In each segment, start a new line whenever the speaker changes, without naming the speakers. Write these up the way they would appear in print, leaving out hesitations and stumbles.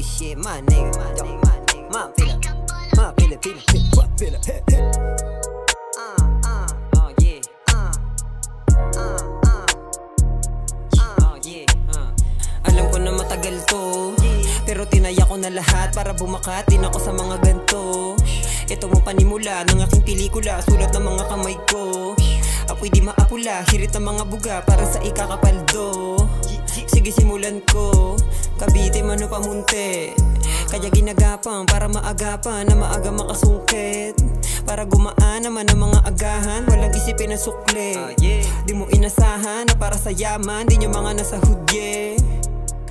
this shit, my nigga. Yo, my feel it, my feel it, feel it, what feel it, hit, hit. Oh yeah, oh yeah. Alam ko na matagal to, pero tinaya ko na lahat para bumakat din ako sa mga ganto. Ito mo panimula ng aking pelikula, sulat ng mga kamay ko. Apoy di maapula, hirit ng mga buga para sa ikakapaldo. Sige simulan ko, Cavite Mano Pamunte. Kaya ginagapang para maagapan na maaga makasungkit. Para gumaan naman ang mga agahan, walang isipin na sukle. Di mo inasahan na para sa yaman, di nyo mga nasa hudye.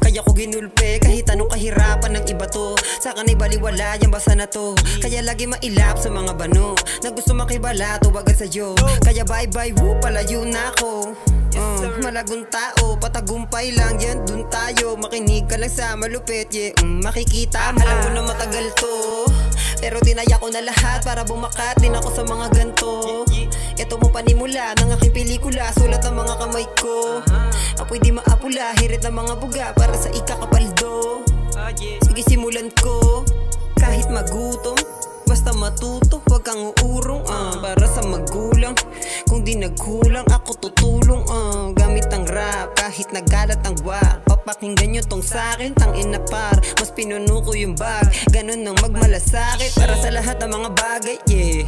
Kaya ko ginulpe kahit anong kahirapan ng iba to. Sa kanay baliwala yung basa na to. Kaya lagi mailap sa mga bano na gusto makibala tuwagan sa'yo. Kaya bye bye woo, palayo na ako. Malagong tao, patagumpay lang yan, dun tayo. Makinig ka lang sa malupit, yeah, makikita mo. Alam ko na matagal to, pero tinaya ko na lahat para bumakat din ako sa mga ganto. Ito mo panimula ng aking pelikula, sulat ng mga kamay ko. Apoy di maapula, hirit ng mga buga para sa ikakapaldo. Sige simulan ko, kahit magutom, basta matuto, wag kang uurong. Para sa magulang, kung di nagkulang ako tutulong. Gamit ang rap, kahit nagalat ang wak. Papakinggan nyo tong sakin, tangin na par. Mas pinuno ko yung bag, ganun nang magmalasakit. Para sa lahat ng mga bagay, yeah.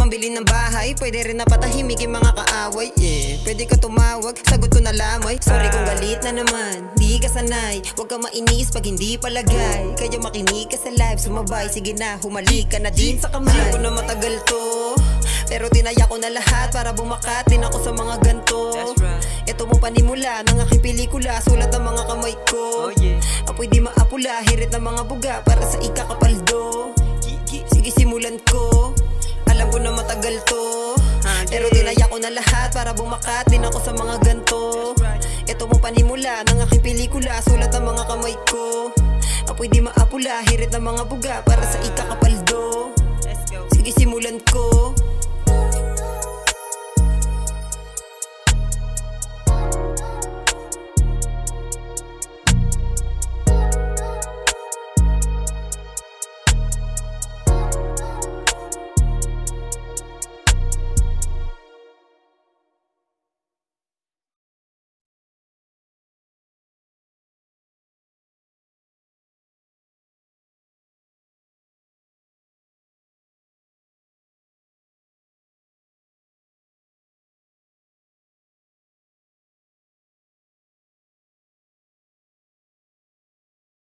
Pambili ng bahay, pwede rin na patahimik yung mga kaaway, yeah. Pwede ka tumawag, sagot ko na lamay. Sorry kung galit na naman, di ka sanay. Huwag ka mainis pag hindi palagay. Kaya makinig ka sa live, sumabay. Sige na, humalik ka na din sa kamay. Alam ko na matagal to, pero tinaya ko na lahat para bumakat din ako sa mga ganto. Ito mo panimula ng aking pelikula, sulat ng mga kamay ko. Apoy di maapula, hirit ng mga buga para sa ikakapaldo. Sige simulan ko, alam ko na matagal to, pero tinaya ko na lahat para bumakat din ako sa mga ganto. Ito mo panimula ng aking pelikula, sulat ng mga kamay ko. Apoy di maapula, hirit ng mga buga para sa ikakapaldo. Sige simulan ko.